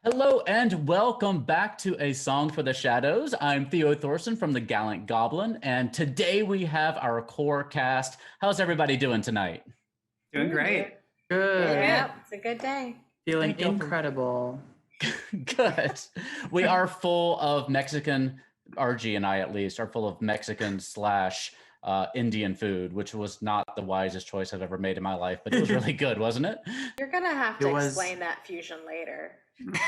Hello and welcome back to A Song for the Shadows. I'm Theo Thorson from the Gallant Goblin, and today we have our core cast. How's everybody doing tonight? Doing great. Good. Yep, it's a good day. Feeling incredible. Good. We are full of Mexican, RG and I at least, are full of Mexican slash Indian food, which was not the wisest choice I've ever made in my life, but it was really good, wasn't it? You're gonna have to explain that fusion later.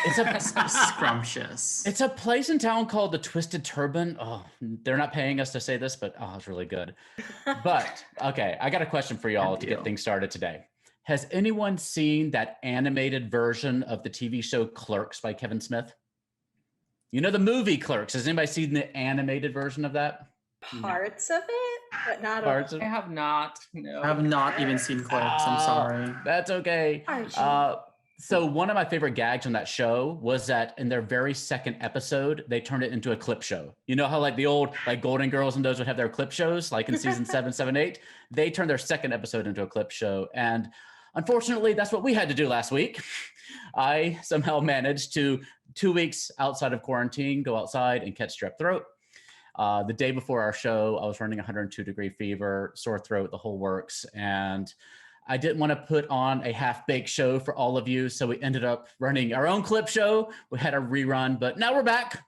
It's a scrumptious. It's a place in town called the Twisted Turban. Oh, they're not paying us to say this, but it's really good. But okay, I got a question for y'all to get things started today. Has anyone seen that animated version of the TV show Clerks by Kevin Smith? You know the movie Clerks. Has anybody seen the animated version of that? Parts of it, but not Parts all. of I have not. No. I have not even seen Clerks. I'm sorry. That's okay. So one of my favorite gags on that show was that in their very second episode, they turned it into a clip show. You know how like the old like Golden Girls and those would have their clip shows, like in season 7, 7, 8? They turned their second episode into a clip show. And unfortunately, that's what we had to do last week. I somehow managed to, 2 weeks outside of quarantine, go outside and catch strep throat. The day before our show, I was running 102-degree fever, sore throat, the whole works. And I didn't want to put on a half-baked show for all of you, so we ended up running our own clip show. We had a rerun, but now we're back.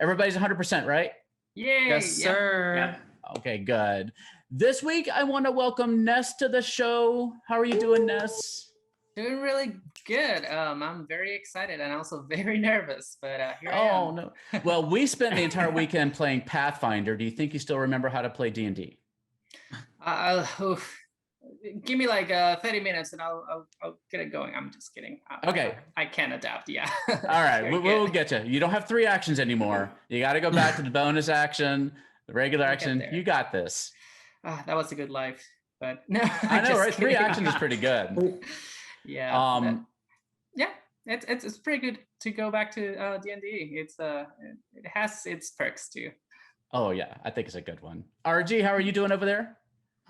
Everybody's 100%, right? Yay! Yes, sir. Yeah. Okay, good. This week, I want to welcome Ness to the show. How are you doing, Ness? Doing really good. I'm very excited and also very nervous, but here I am. Oh, no. Well, we spent the entire weekend playing Pathfinder. Do you think you still remember how to play D&D? Give me like 30 minutes and I'll get it going. I'm just kidding. Okay. I can adapt, yeah. All right, we'll get you. You don't have 3 actions anymore. You got to go back to the bonus action, the regular action. You got this. That was a good life, but no. I know, right? 3 kidding. actions is pretty good. Yeah. It's pretty good to go back to D&D. It has its perks too. Oh yeah, I think it's a good one. RG, how are you doing over there?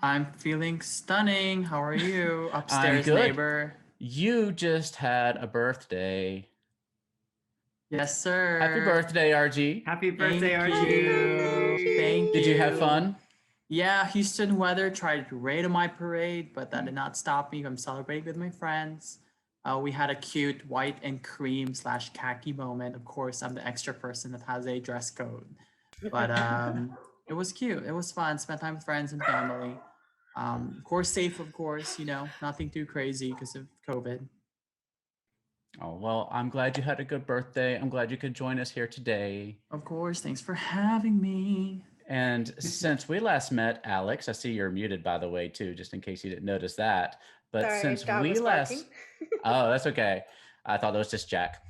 I'm feeling stunning. How are you? Upstairs good. neighbor. You just had a birthday. Yes, sir. Happy birthday, RG. Happy birthday, Thank RG. you. Thank you. Did you have fun? Yeah, Houston weather tried to rain on my parade, but that did not stop me from celebrating with my friends. We had a cute white and cream / khaki moment. Of course, I'm the extra person that has a dress code. But it was cute. It was fun. Spent time with friends and family. Of course, safe, of course, nothing too crazy because of COVID. Oh, well, I'm glad you had a good birthday. I'm glad you could join us here today. Of course. Thanks for having me. And since we last met, Alex, I see you're muted, by the way, too, just in case you didn't notice that. But Sorry, since dog we was last... barking. Oh, that's okay. I thought that was just Jack.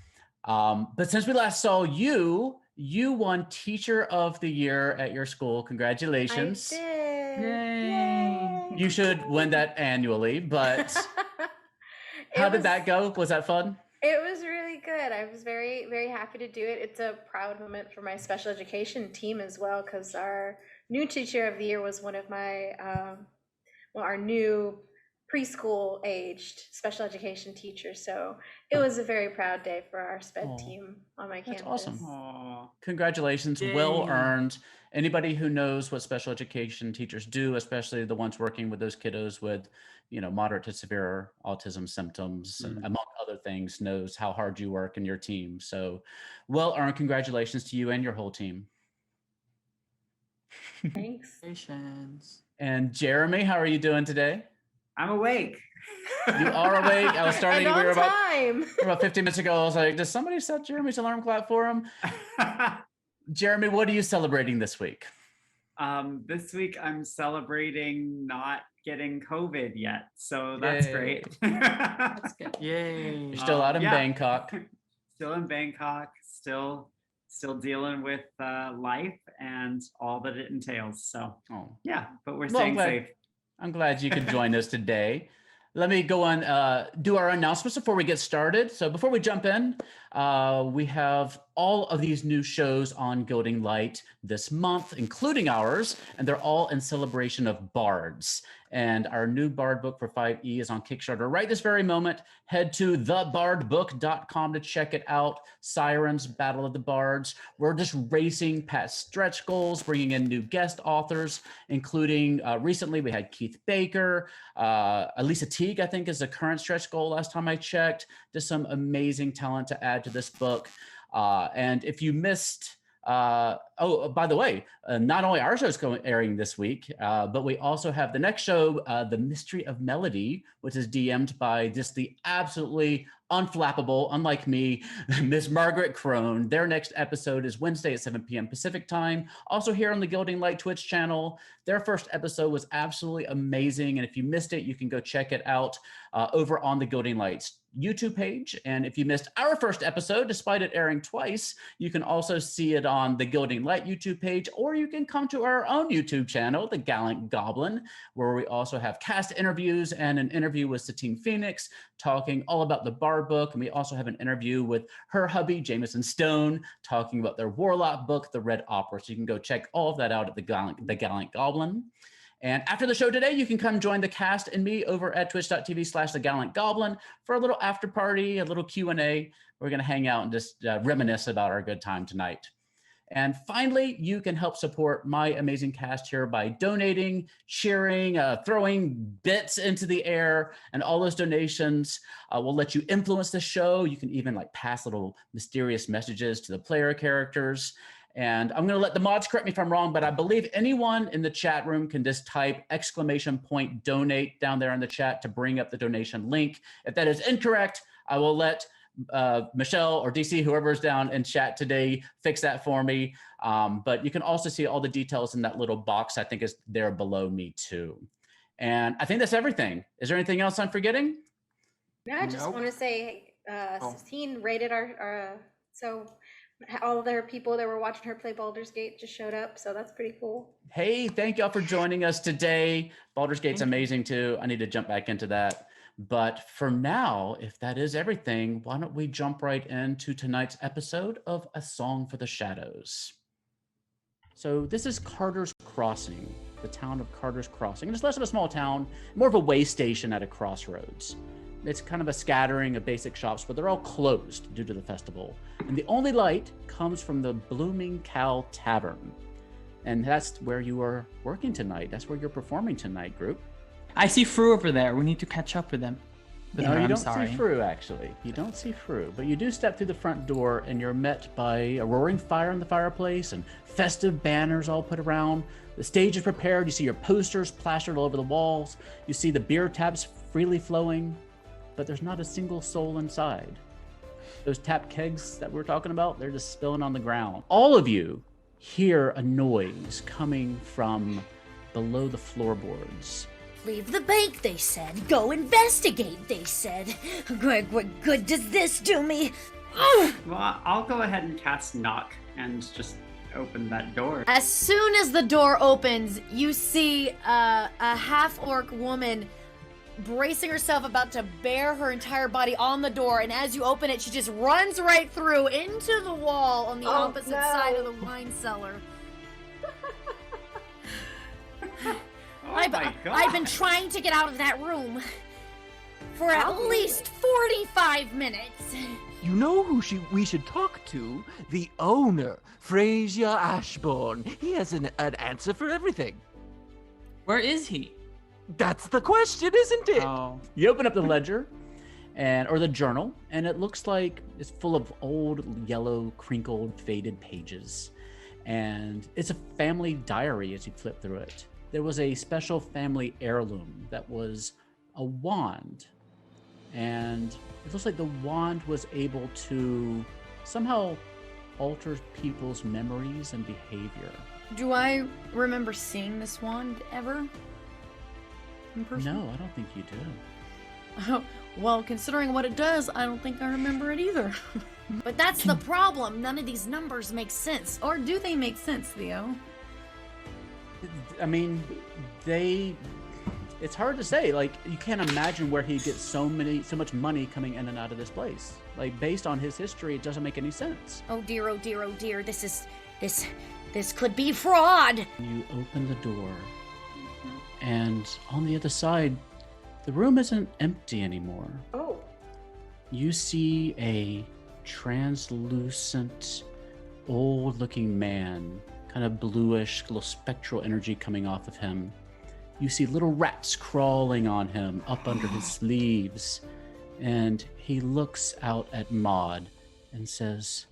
But since we last saw you, you won Teacher of the Year at your school. Congratulations. I did. Yay. You should win that annually, but how did that go? Was that fun? It was really good. I was very, very happy to do it. It's a proud moment for my special education team as well, because our new Teacher of the Year was one of my, our new preschool aged special education teachers. So it was a very proud day for our sped team on my campus. That's awesome. Aww. Congratulations. Yay. Well earned. Anybody who knows what special education teachers do, especially the ones working with those kiddos with, moderate to severe autism symptoms, and among other things, knows how hard you work in your team. So well earned. Congratulations to you and your whole team. Thanks. Congratulations. And Jeremy, how are you doing today? I'm awake. You are awake. I was starting And we were on time. about 15 minutes ago. I was like, does somebody set Jeremy's alarm clock for him? Jeremy, what are you celebrating this week? This week I'm celebrating not getting COVID yet, so that's great. That's good. Yay. You're still out in Bangkok. Still in Bangkok, still dealing with life and all that it entails. So yeah, but we're staying safe. I'm glad you could join us today. Let me go on, do our announcements before we get started. So before we jump in, we have all of these new shows on Gilding Light this month, including ours, and they're all in celebration of bards. And our new Bard book for 5e is on Kickstarter right this very moment. Head to thebardbook.com to check it out. Sirens, Battle of the Bards. We're just racing past stretch goals, bringing in new guest authors, including recently we had Keith Baker. Elisa Teague, I think, is the current stretch goal last time I checked. Just some amazing talent to add to this book. And if you missed... by the way, not only our show is airing this week, but we also have the next show, The Mystery of Melody, which is DM'd by just the absolutely unflappable, unlike me, Miss Margaret Crone. Their next episode is Wednesday at 7 p.m. Pacific time. Also here on the Gilding Light Twitch channel. Their first episode was absolutely amazing. And if you missed it, you can go check it out over on the Gilding Lights YouTube page. And if you missed our first episode, despite it airing twice, you can also see it on the Gilding Light YouTube page, or you can come to our own YouTube channel, The Gallant Goblin, where we also have cast interviews and an interview with Satine Phoenix talking all about the Bard book. And we also have an interview with her hubby, Jameson Stone, talking about their Warlock book, The Red Opera. So you can go check all of that out at the Gallant Goblin. And after the show today, you can come join the cast and me over at twitch.tv/thegallantgoblin for a little after party, a little Q&A. We're going to hang out and just reminisce about our good time tonight. And finally, you can help support my amazing cast here by donating, cheering, throwing bits into the air, and all those donations will let you influence the show. You can even like pass little mysterious messages to the player characters. And I'm going to let the mods correct me if I'm wrong, but I believe anyone in the chat room can just type !donate down there in the chat to bring up the donation link. If that is incorrect, I will let Michelle or DC, whoever's down in chat today, fix that for me. But you can also see all the details in that little box. I think is there below me too. And I think that's everything. Is there anything else I'm forgetting? No, I just want to say, Satine rated our so all their people that were watching her play Baldur's Gate just showed up, so that's pretty cool. Hey, thank y'all for joining us today. Baldur's Gate's amazing too. I need to jump back into that. But for now, if that is everything, why don't we jump right into tonight's episode of A Song for the Shadows. So this is Carter's Crossing, the town of Carter's Crossing. And it's less of a small town, more of a way station at a crossroads. It's kind of a scattering of basic shops, but they're all closed due to the festival. And the only light comes from the Blooming Cow Tavern. And that's where you are working tonight. That's where you're performing tonight, group. I see Fru over there. We need to catch up with them. No, you don't see Fru, actually. You don't see Fru, but you do step through the front door and you're met by a roaring fire in the fireplace and festive banners all put around. The stage is prepared. You see your posters plastered all over the walls. You see the beer taps freely flowing, but there's not a single soul inside. Those tap kegs that we're talking about, they're just spilling on the ground. All of you hear a noise coming from below the floorboards. Leave the bank, they said. Go investigate, they said. Greg, what good does this do me? Well, I'll go ahead and cast Knock and just open that door. As soon as the door opens, you see a half-orc woman bracing herself, about to bear her entire body on the door, and as you open it, she just runs right through into the wall on the opposite side of the wine cellar. I've been trying to get out of that room for at least 45 minutes. You know who we should talk to? The owner, Frazier Ashbourne. He has an answer for everything. Where is he? That's the question, isn't it? Oh. You open up the ledger or the journal, and it looks like it's full of old, yellow, crinkled, faded pages. And it's a family diary as you flip through it. There was a special family heirloom that was a wand. And it looks like the wand was able to somehow alter people's memories and behavior. Do I remember seeing this wand ever? In person? No, I don't think you do. Well, considering what it does, I don't think I remember it either. But that's the problem. None of these numbers make sense. Or do they make sense, Theo? I mean, it's hard to say. Like, you can't imagine where he gets so much money coming in and out of this place. Like, based on his history, it doesn't make any sense. Oh dear, oh dear, oh dear. This could be fraud. You open the door, And on the other side, the room isn't empty anymore. Oh. You see a translucent, old-looking man, kind of bluish, little spectral energy coming off of him. You see little rats crawling on him up under his sleeves. And he looks out at Maud and says,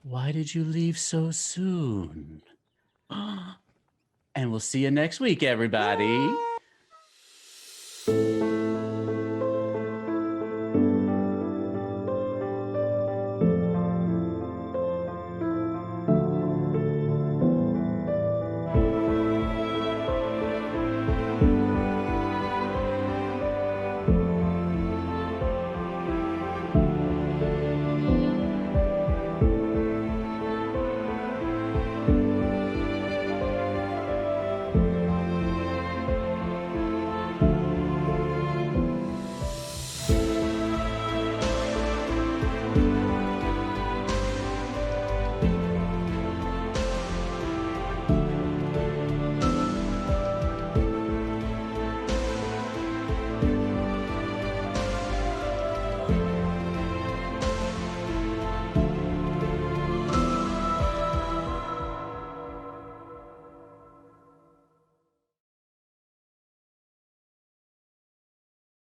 "Why did you leave so soon?" And we'll see you next week, everybody.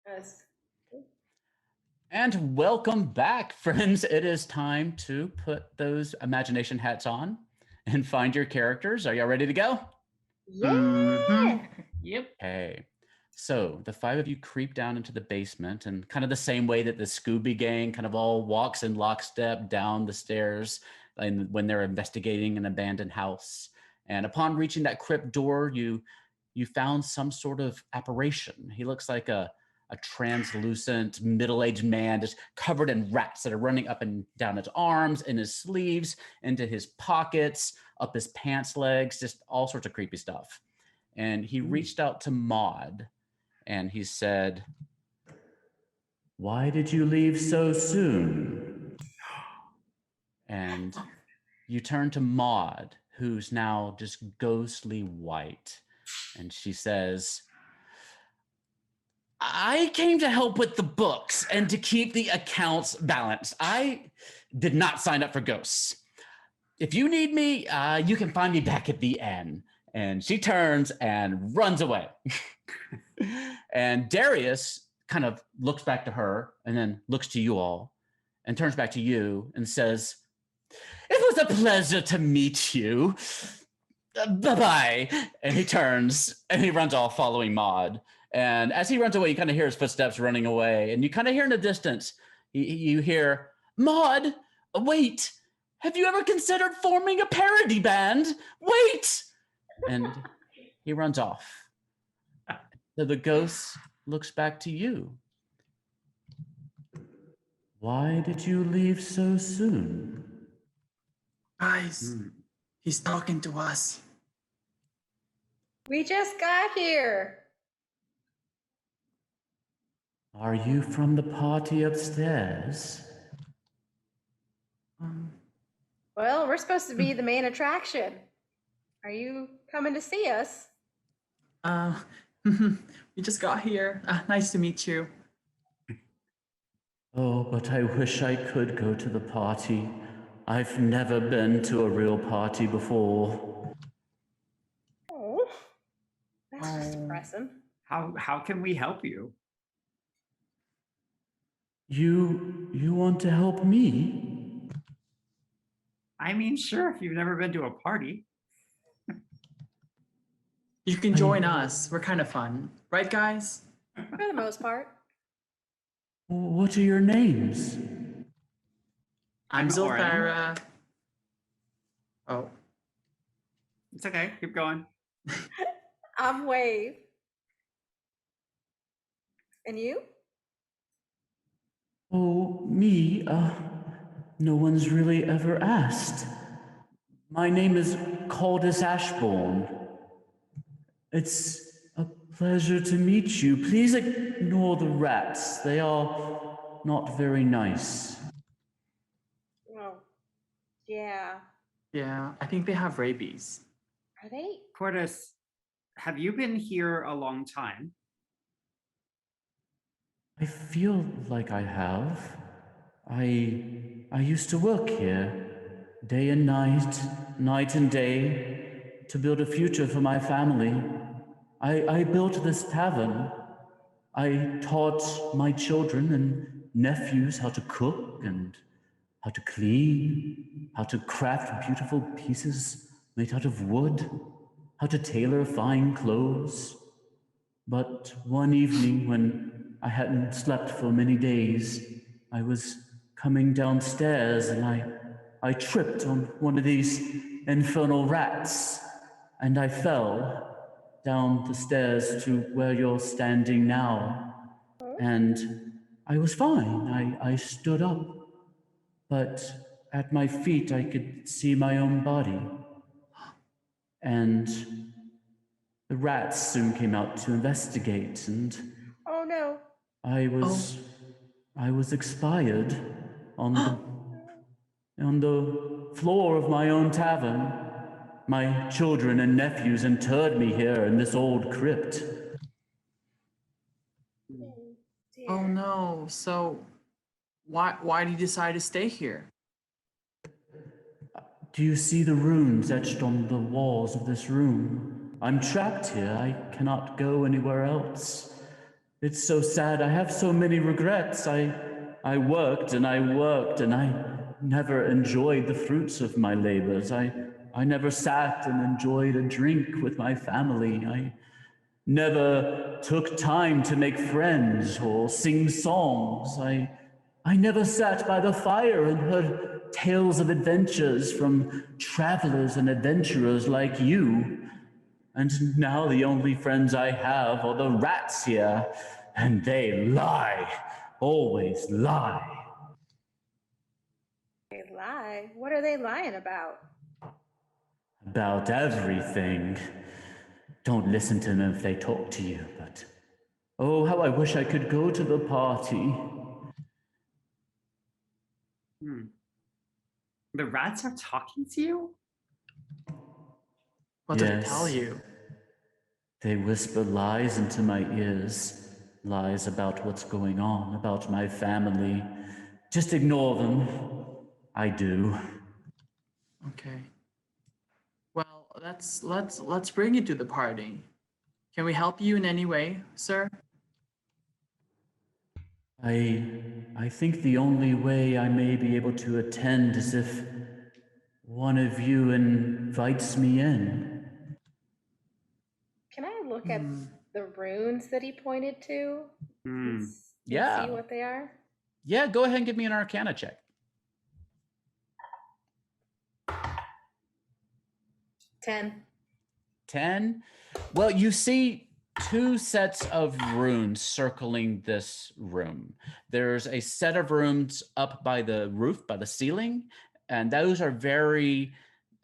Yes. And welcome back, friends. It is time to put those imagination hats on and find your characters. Are y'all ready to go? Yeah. Yep. Okay. So the 5 of you creep down into the basement, and kind of the same way that the Scooby Gang kind of all walks in lockstep down the stairs when they're investigating an abandoned house. And upon reaching that crypt door, you found some sort of apparition. He looks like a translucent middle-aged man just covered in rats that are running up and down his arms, in his sleeves, into his pockets, up his pants legs, just all sorts of creepy stuff. And he reached out to Maud and he said, "Why did you leave so soon?" And you turn to Maud, who's now just ghostly white. And she says, "I came to help with the books and to keep the accounts balanced. I did not sign up for ghosts. If you need me, you can find me back at the inn." And she turns and runs away. And Darius kind of looks back to her and then looks to you all and turns back to you and says, "It was a pleasure to meet you. Bye-bye." And he turns and he runs off following Maud. And as he runs away, you kind of hear his footsteps running away. And you kind of hear in the distance, you hear, "Maud, wait. Have you ever considered forming a parody band? Wait." And he runs off. So the ghost looks back to you. "Why did you leave so soon?" Guys, he's talking to us. We just got here. "Are you from the party upstairs?" Well, we're supposed to be the main attraction. Are you coming to see us? We just got here. Nice to meet you. "Oh, but I wish I could go to the party. I've never been to a real party before." Oh, that's just depressing. How can we help you? You want to help me? I mean, sure, if you've never been to a party. You can join us. We're kind of fun. Right, guys? For the most part. What are your names? I'm Oren. Zilthara. Oh. It's okay. Keep going. I'm Wave. And you? Oh, me? No one's really ever asked. My name is Caldus Ashbourne. It's a pleasure to meet you. Please ignore the rats. They are not very nice. Oh, yeah. Yeah, I think they have rabies. Are they? Cordus, have you been here a long time? I feel like I have. I used to work here, day and night, night and day, to build a future for my family. I built this tavern. I taught my children and nephews how to cook and how to clean, how to craft beautiful pieces made out of wood, how to tailor fine clothes. But one evening, when I hadn't slept for many days, I was coming downstairs and I tripped on one of these infernal rats, and I fell down the stairs to where you're standing now. And I was fine. I stood up, but at my feet I could see my own body. And the rats soon came out to investigate, and Oh no. I was expired on the floor of my own tavern. My children and nephews interred me here in this old crypt. Oh no. So why did you decide to stay here? Do you see the runes etched on the walls of this room? I'm trapped here. I cannot go anywhere else. It's so sad. I have so many regrets. I worked and I worked and I never enjoyed the fruits of my labors. I never sat and enjoyed a drink with my family. I never took time to make friends or sing songs. I never sat by the fire and heard tales of adventures from travelers and adventurers like you. And now the only friends I have are the rats here, and they lie, always lie. They lie? What are they lying about? About everything. Don't listen to them if they talk to you, but oh, how I wish I could go to the party. The rats are talking to you? What did they tell you? They whisper lies into my ears. Lies about what's going on, about my family. Just ignore them. I do. Okay. Well, let's bring you to the party. Can we help you in any way, sir? I think the only way I may be able to attend is if one of you invites me in. Can I look at the runes that he pointed to? Yeah. See what they are? Yeah, go ahead and give me an Arcana check. 10. 10? Well, you see two sets of runes circling this room. There's a set of runes up by the roof, by the ceiling, and those are very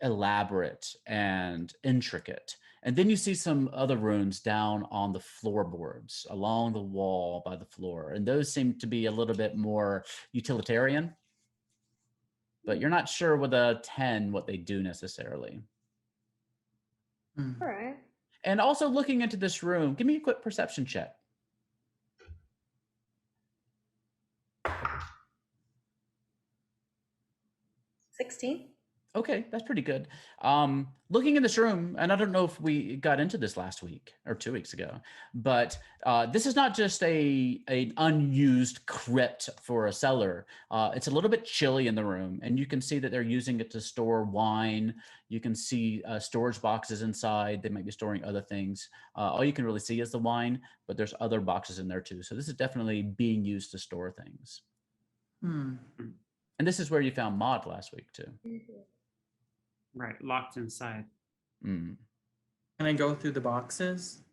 elaborate and intricate. And then you see some other runes down on the floorboards along the wall by the floor. And those seem to be a little bit more utilitarian. But you're not sure with a 10 what they do necessarily. All right. And also looking into this room, give me a quick perception check. 16. Okay, that's pretty good. Looking in this room, and I don't know if we got into this last week or 2 weeks ago, but this is not just an unused crypt for a cellar. It's a little bit chilly in the room, and you can see that they're using it to store wine. You can see storage boxes inside. They might be storing other things. All you can really see is the wine, but there's other boxes in there too. So this is definitely being used to store things. And this is where you found Maud last week too. Right, locked inside. Can I go through the boxes?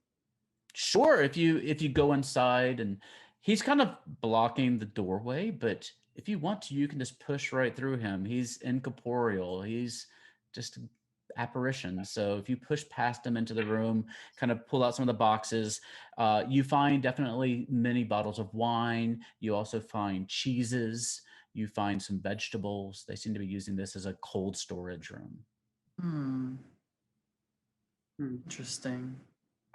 Sure, if you go inside, and he's kind of blocking the doorway, but if you want to, you can just push right through him. He's incorporeal. He's just an apparition. So if you push past him into the room, kind of pull out some of the boxes, you find definitely many bottles of wine. You also find cheeses. You find some vegetables. They seem to be using this as a cold storage room. Interesting.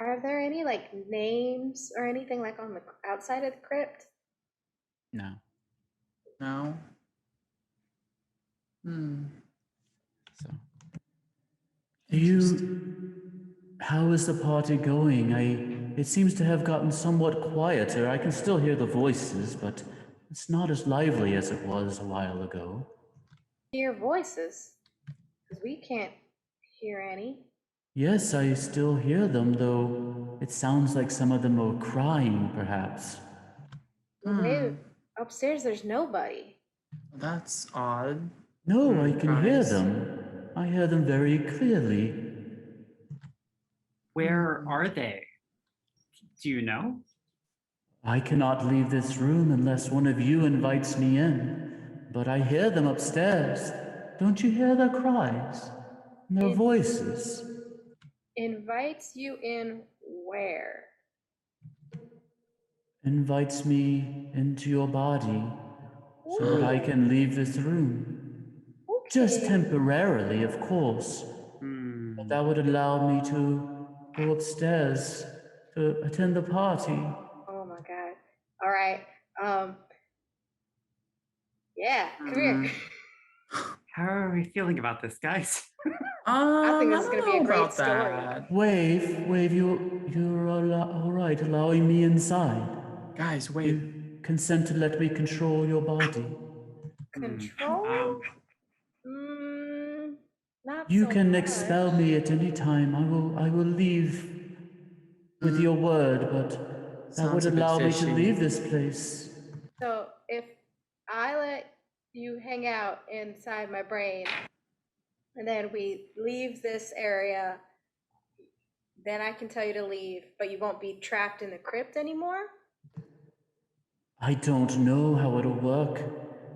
Are there any like names or anything like on the outside of the crypt? No. No. So. How is the party going? It seems to have gotten somewhat quieter. I can still hear the voices, but it's not as lively as it was a while ago. Hear voices? Because we can't hear any. Yes, I still hear them, though it sounds like some of them are crying, perhaps. Wait, upstairs there's nobody. That's odd. No, I can hear guys. them. I hear them very clearly. Where are they? Do you know? I cannot leave this room unless one of you invites me in, but I hear them upstairs. Don't you hear their cries? Their voices? Invites you in where? Invites me into your body so that I can leave this room. Okay. Just temporarily, of course. But that would allow me to go upstairs to attend the party. Oh my god. All right. Yeah, come here. How are we feeling about this, guys? I think this is gonna be a great story. That. Wave, you're all right allowing me inside. Guys, wait. You consent to let me control your body. Control? Not You so can much. expel me at any time. I will leave with your word, but that would Sounds a bit allow me to fishy. leave this place. So if I let you hang out inside my brain, and then we leave this area, then I can tell you to leave, but you won't be trapped in the crypt anymore? I don't know how it'll work.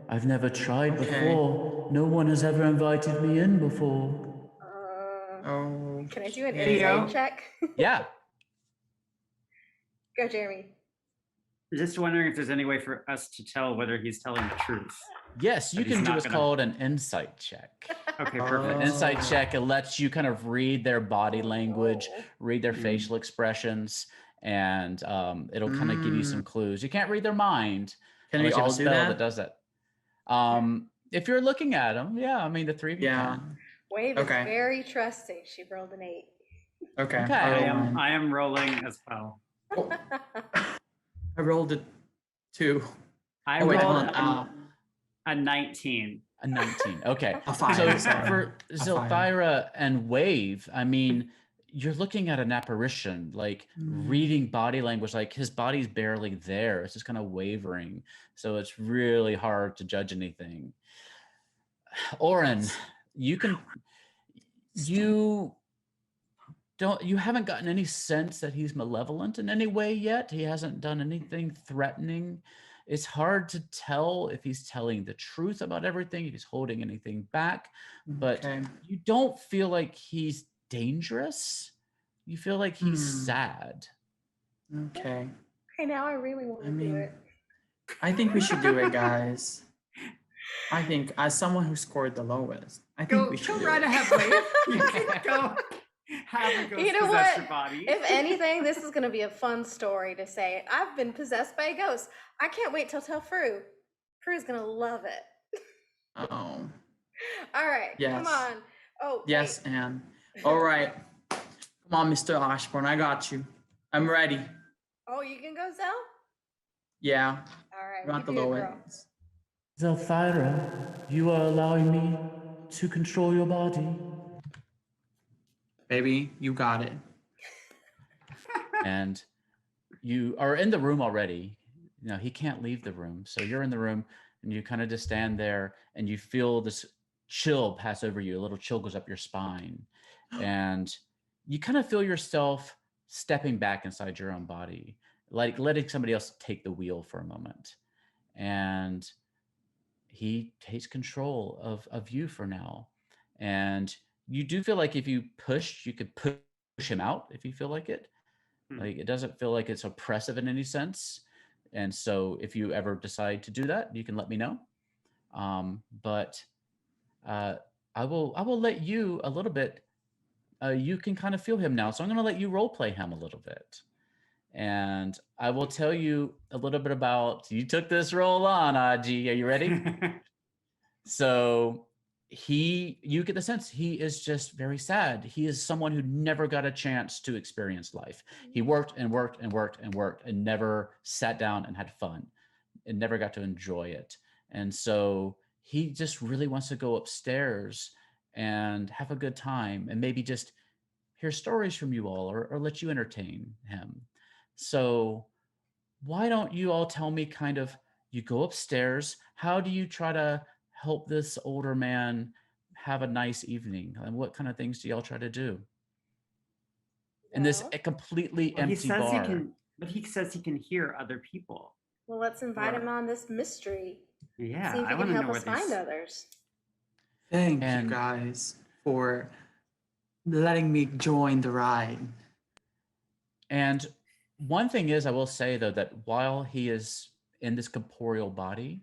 I've never tried before. No one has ever invited me in before. Can I do an Theo? insight check? Yeah. Go, Jeremy. Just wondering if there's any way for us to tell whether he's telling the truth. Yes, you But he's can do not what's gonna- called an insight check. Okay, perfect. An insight check, it lets you kind of read their body language, read their facial expressions, and it'll kind of give you some clues. You can't read their mind. Can we unless you have all a do spell that? does that. If you're looking at them, yeah, I mean the three of you can. Wave Okay. is very trusting. She rolled an 8. Okay. Okay. I am rolling as well. I rolled a 2. I Oh, wait, rolled hold on. a 19. A 19. Okay. A 5. So sorry. for A 5. Zilthira and Wave, I mean, you're looking at an apparition, like reading body language, like his body's barely there. It's just kind of wavering. So it's really hard to judge anything. Oren, you haven't gotten any sense that he's malevolent in any way yet. He hasn't done anything threatening. It's hard to tell if he's telling the truth about everything, if he's holding anything back, but you don't feel like he's dangerous. You feel like he's sad. Okay. Okay, now I really want to do it. I think we should do it, guys. I think, as someone who scored the lowest, I think we should go do right it. ahead, Wave. You can go have a ghost You know possess what? your body. If anything, this is going to be a fun story to say. I've been possessed by a ghost. I can't wait till tell Fru. Fru's going to love it. Oh. All right. Yes. Come on. Oh, Yes, wait. Anne. All right. Come on, Mr. Ashbourne. I got you. I'm ready. Oh, you can go, Zell? Yeah. All right. Got the you do it, lowest. girl. Zilthira, you are allowing me to control your body. Baby, you got it. And you are in the room already. You know, he can't leave the room. So you're in the room and you kind of just stand there and you feel this chill pass over you. A little chill goes up your spine. And you kind of feel yourself stepping back inside your own body, like letting somebody else take the wheel for a moment. And he takes control of you for now. And you do feel like if you pushed, you could push him out if you feel like it. Like it doesn't feel like it's oppressive in any sense. And so if you ever decide to do that, you can let me know. But I will let you a little bit you can kind of feel him now. So I'm going to let you role play him a little bit. And I will tell you a little bit about, you took this role on, Aji. Are you ready? So you get the sense he is just very sad. He is someone who never got a chance to experience life. He worked and worked and worked and worked and never sat down and had fun and never got to enjoy it. And so he just really wants to go upstairs and have a good time and maybe just hear stories from you all or let you entertain him. So why don't you all tell me kind of, you go upstairs, how do you try to help this older man have a nice evening? And what kind of things do y'all try to do? In this completely empty bar. But he says he can hear other people. Well, let's invite him on this mystery. Yeah, see if he can help us find others. Thank you guys for letting me join the ride. And one thing is, I will say though, that while he is in this corporeal body,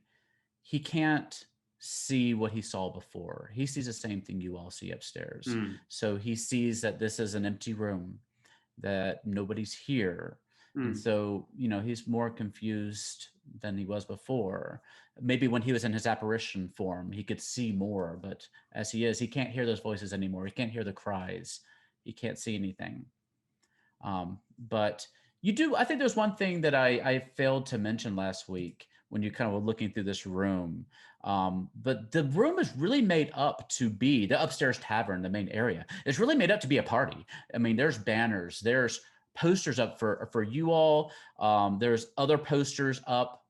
he can't see what he saw before. He sees the same thing you all see upstairs. So he sees that this is an empty room, that nobody's here. And so, he's more confused than he was before. Maybe when he was in his apparition form, he could see more, but as he is, he can't hear those voices anymore. He can't hear the cries. He can't see anything. But you do, I think there's one thing that I failed to mention last week when you kind of were looking through this room. But the room is really made up to be the upstairs tavern, the main area. It's really made up to be a party. I mean, there's banners, there's posters up for you all. There's other posters up.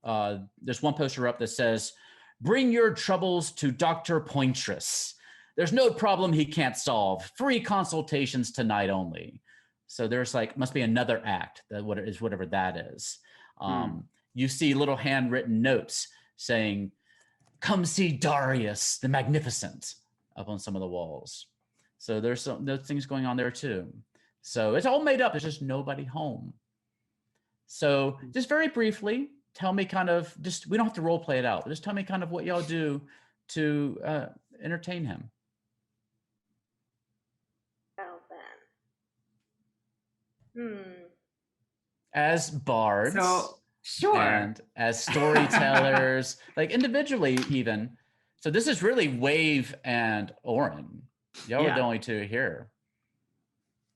There's one poster up that says, "Bring your troubles to Dr. Pointress. There's no problem he can't solve. Free consultations tonight only." So there's must be another act that whatever that is. You see little handwritten notes saying, "Come see Darius the Magnificent," up on some of the walls. So there's those things going on there too. So it's all made up. There's just nobody home. So just very briefly, tell me kind of we don't have to role play it out, but just tell me kind of what y'all do to entertain him. Well then. As bards. Sure. And as storytellers, individually even. So this is really Wave and Oren. Y'all are the only two here.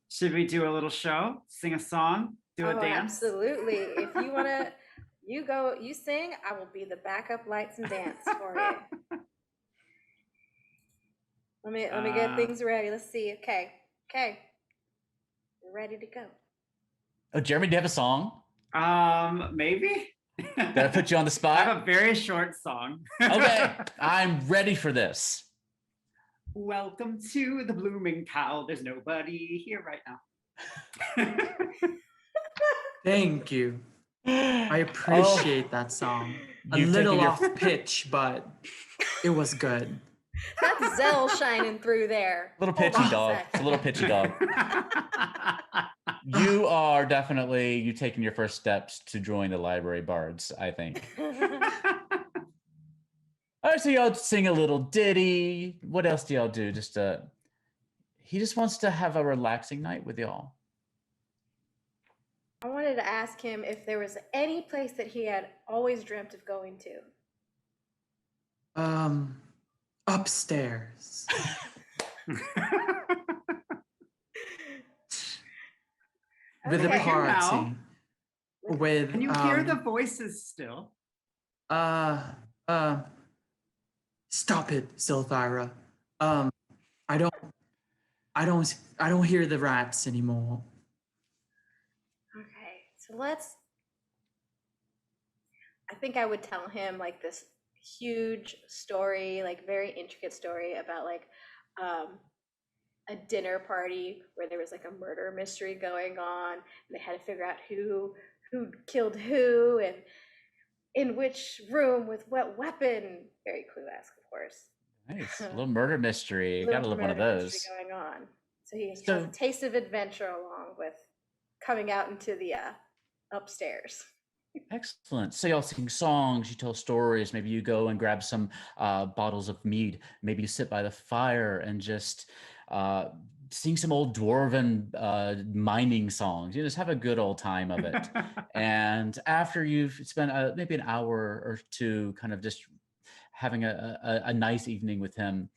Should we do a little show? Sing a song? Do a dance? Absolutely. If you want to, you sing, I will be the backup lights and dance for you. Let me get things ready. Let's see. Okay. We're ready to go. Oh, Jeremy, do you have a song? Maybe. Did I put you on the spot? I have a very short song. Okay, I'm ready for this. Welcome to the Blooming Cow. There's nobody here right now. Thank you. I appreciate that song. A little off pitch, but it was good. That's Zell shining through there. Little pitchy dog. It's a little pitchy dog. You are definitely you taking your first steps to join the Library Bards, I think. All right, so y'all sing a little ditty. What else do y'all do? He just wants to have a relaxing night with y'all. I wanted to ask him if there was any place that he had always dreamt of going to. Upstairs. With a party. With Can you hear the voices still? Stop it, Sylvira. I don't hear the rats anymore. Okay, so I think I would tell him this huge story, very intricate story about a dinner party where there was a murder mystery going on, and they had to figure out who killed who and in which room with what weapon. Very Clue-esque, of course. Nice. A little murder mystery. You gotta love one of those. Going on. So he has a taste of adventure along with coming out into the upstairs. Excellent. So y'all sing songs, you tell stories, maybe you go and grab some bottles of mead, maybe you sit by the fire and just sing some old dwarven mining songs. You just have a good old time of it. And after you've spent maybe an hour or two kind of just having a nice evening with him,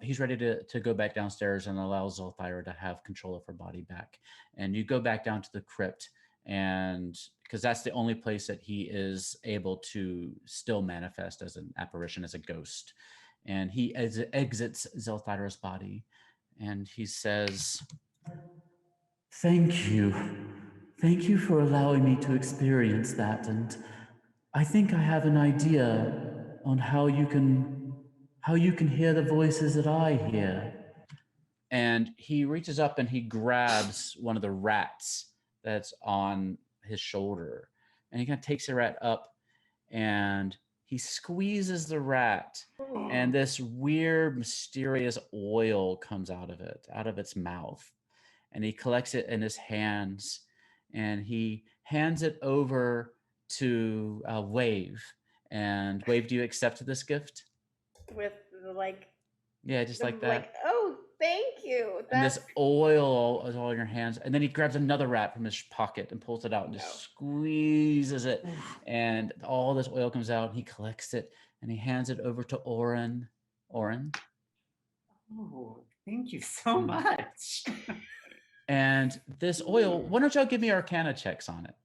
he's ready to go back downstairs and allow Zolthyra to have control of her body back. And you go back down to the crypt, and because that's the only place that he is able to still manifest as an apparition, as a ghost. And he exits Zolthyra's body, and he says, Thank you. Thank you for allowing me to experience that. And I think I have an idea on how you can hear the voices that I hear. And he reaches up and he grabs one of the rats that's on his shoulder. And he kind of takes the rat up and he squeezes the rat, and this weird, mysterious oil comes out of it, out of its mouth. And he collects it in his hands and he hands it over to Wave. And Wave, do you accept this gift? With like, yeah, just like that. Like, oh, thank you. And this oil is all in your hands. And then he grabs another rat from his pocket and pulls it out and just squeezes it. And all this oil comes out and he collects it and he hands it over to Oren. Oren? Oh, thank you so much. And this oil, why don't y'all give me Arcana checks on it?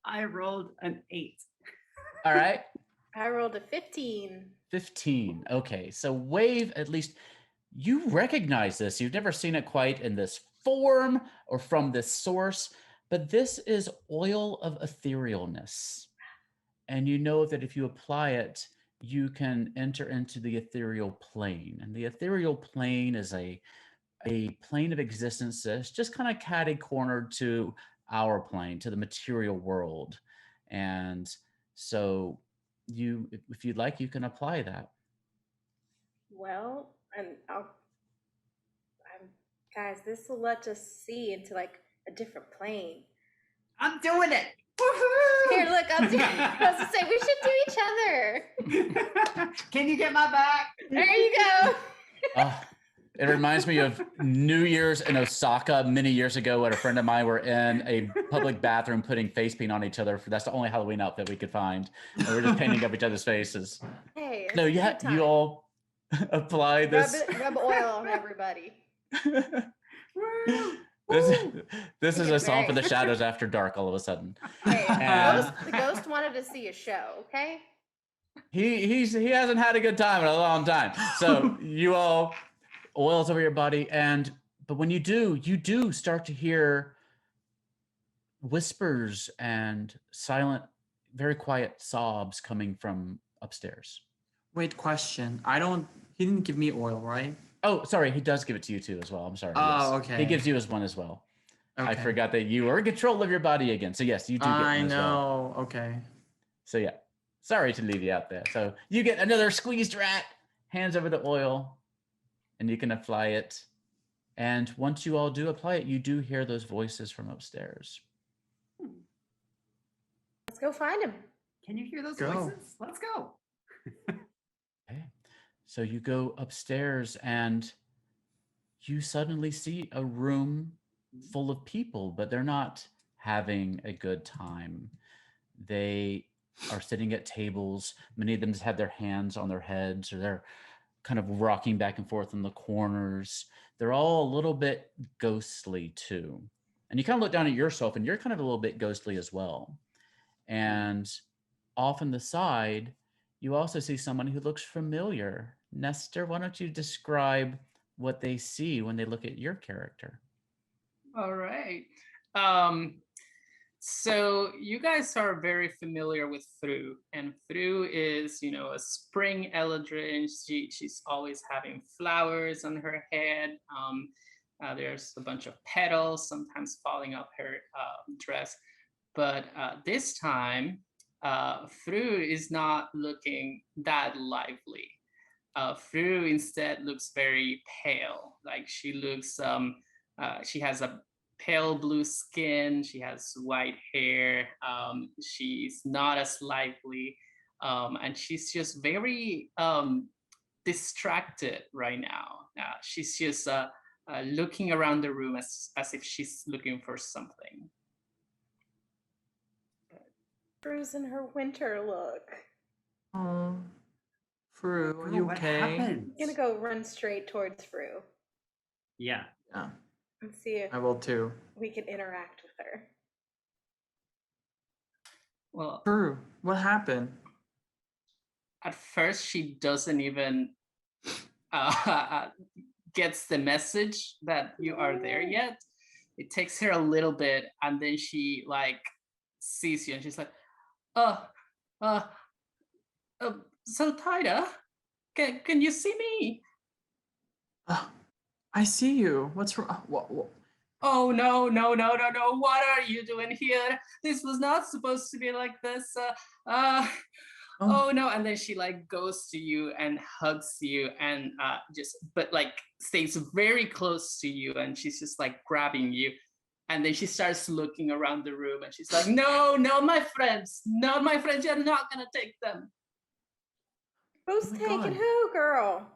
I rolled an 8. All right. I rolled a 15. 15. Okay. So Wave, at least you recognize this. You've never seen it quite in this form or from this source, but this is oil of etherealness. And you know that if you apply it, you can enter into the ethereal plane. And the ethereal plane is a plane of existence that's just kind of catty-cornered to our plane, to the material world. And so you, if you'd like, you can apply that. Well, and guys, this will let us see into like a different plane. I'm doing it. Woohoo! Here, look, I was to say we should do each other. Can you get my back? There you go. It reminds me of New Year's in Osaka many years ago when a friend of mine were in a public bathroom putting face paint on each other. That's the only Halloween outfit we could find. And we were just painting up each other's faces. Hey, no, you all apply this. Rub oil on everybody. This is a song for the shadows after dark all of a sudden. Hey, the ghost wanted to see a show, okay? He hasn't had a good time in a long time. So you all oils over your body, but when you do start to hear whispers and silent, very quiet sobs coming from upstairs. Wait, question. He didn't give me oil, right? Oh, sorry. He does give it to you too as well. I'm sorry. Oh, yes. okay. He gives you his one as well. Okay. I forgot that you are in control of your body again. So yes, you do get one as well. Okay. So yeah, sorry to leave you out there. So you get another squeezed rat, hands over the oil, and you can apply it. And once you all do apply it, you do hear those voices from upstairs. Let's go find him. Can you hear those voices? Let's go. Okay. So you go upstairs and you suddenly see a room full of people, but they're not having a good time. They are sitting at tables. Many of them just have their hands on their heads, or they're kind of rocking back and forth in the corners. They're all a little bit ghostly too. And you kind of look down at yourself and you're kind of a little bit ghostly as well. And off on the side, you also see someone who looks familiar. Nestor, why don't you describe what they see when they look at your character? All right. So you guys are very familiar with Fru, and Fru is, a spring eldritch. She's always having flowers on her head. There's a bunch of petals sometimes falling off her dress. But this time, Fru is not looking that lively. Fru instead looks very pale. Like she looks, she has a pale blue skin. She has white hair. She's not as lively. And she's just very distracted right now. She's just looking around the room as if she's looking for something. Fru's in her winter look. Oh, Fru, are you What okay? happened? I'm gonna go run straight towards Fru Yeah. Yeah, and see if I will too. we can interact with her. Well, Fru, what happened? at first she doesn't even gets the message that you are there yet. It takes her a little bit, and then she like sees you and she's like, so Tida, can you see me? I see you. What's wrong? What? Oh no, what are you doing here? This was not supposed to be like this. Oh no. And then she like goes to you and hugs you and but like stays very close to you, and she's just like grabbing you. And then she starts looking around the room and she's like, no, my friends, you're not gonna take them. Who's my taking God. who, girl?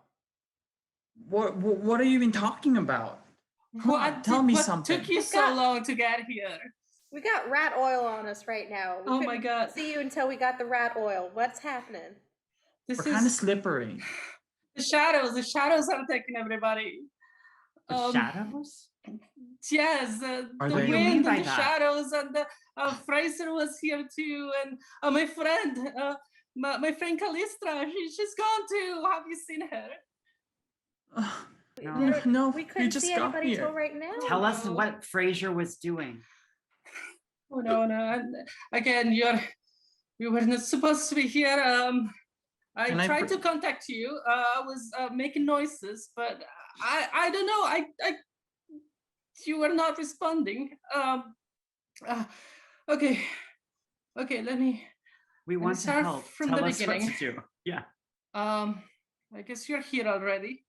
What are you even talking about? Come on, tell me something. What took you so long to get here? We got rat oil on us right now. We Oh my couldn't God. see you until we got the rat oil. What's happening? We're kind of slippery. The shadows are taking everybody. The shadows? Yes, the they? wind by and the that? shadows, and Fraser was here too, and my friend Callistra, she's gone too. Have you seen her? No, We couldn't just see got anybody here. till right now. Tell us what Fraser was doing. Oh no! And again, you were not supposed to be here. I tried to contact you. I was making noises, but I don't know. I you were not responding. Okay. Let me. We want to start help. from Tell the us beginning. what to do. Yeah. I guess you're here already.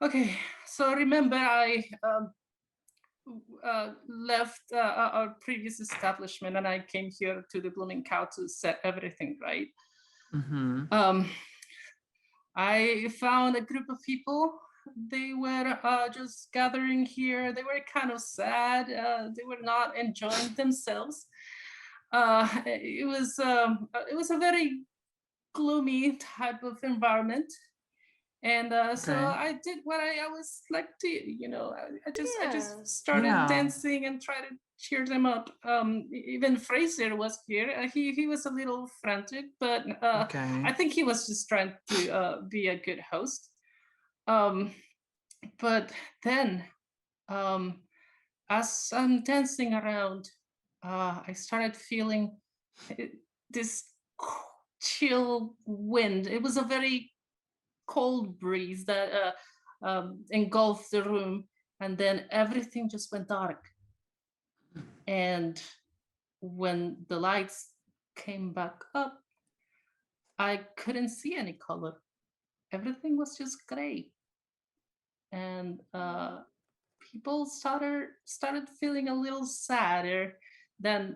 Okay, so remember I left our previous establishment and I came here to the Blooming Cow to set everything right. Mm-hmm. I found a group of people. They were just gathering here. They were kind of sad. They were not enjoying themselves. It was a very gloomy type of environment. And so I did what I always like to, I just started dancing and tried to cheer them up. Even Fraser was here. He was a little frantic, but I think he was just trying to be a good host. But then, as I'm dancing around, I started feeling this chill wind. It was a very cold breeze that engulfed the room, and then everything just went dark. And when the lights came back up, I couldn't see any color. Everything was just gray. And people started feeling a little sadder than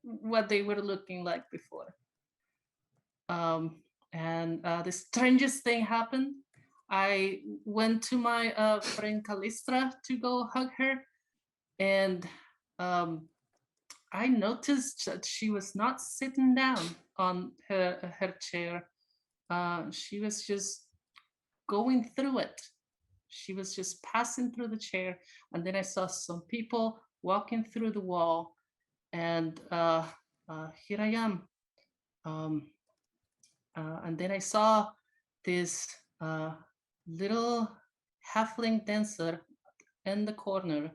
what they were looking like before. And the strangest thing happened. I went to my friend Callistra to go hug her, and I noticed that she was not sitting down on her chair. She was just going through it. She was just passing through the chair, and then I saw some people walking through the wall, and here I am. And then I saw this little halfling dancer in the corner.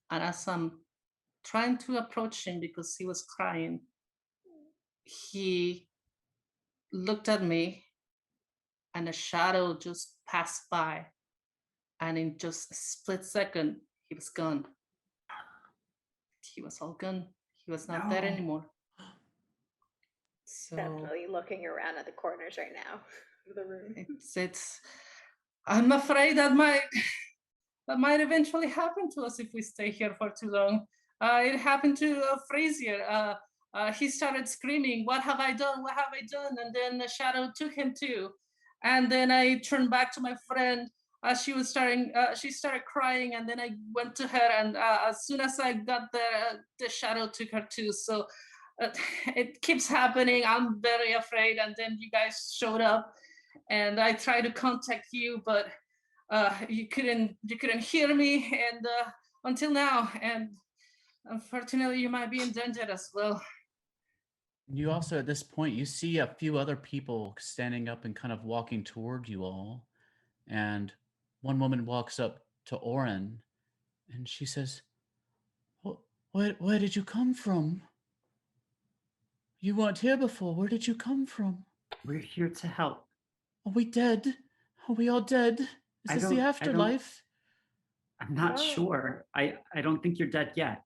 And as I'm trying to approach him because he was crying, he looked at me and a shadow just passed by. And in just a split second, he was gone. He was all gone. He was not there anymore. So definitely looking around at the corners right now of the room. It's I'm afraid that might eventually happen to us if we stay here for too long. It happened to Frazier. he started screaming, "What have I done? What have I done?" And then the shadow took him too. And then I turned back to my friend. She started crying, and then I went to her, and as soon as I got there, the shadow took her too. So it keeps happening. I'm very afraid. And then you guys showed up, and I tried to contact you, but you couldn't hear me, and until now. And unfortunately, you might be in danger as well. You also, at this point, you see a few other people standing up and kind of walking toward you all. And one woman walks up to Oren and she says, where did you come from? You weren't here before. Where did you come from? We're here to help. Are we dead? Are we all dead? Is this the afterlife? I'm not sure. I don't think you're dead yet.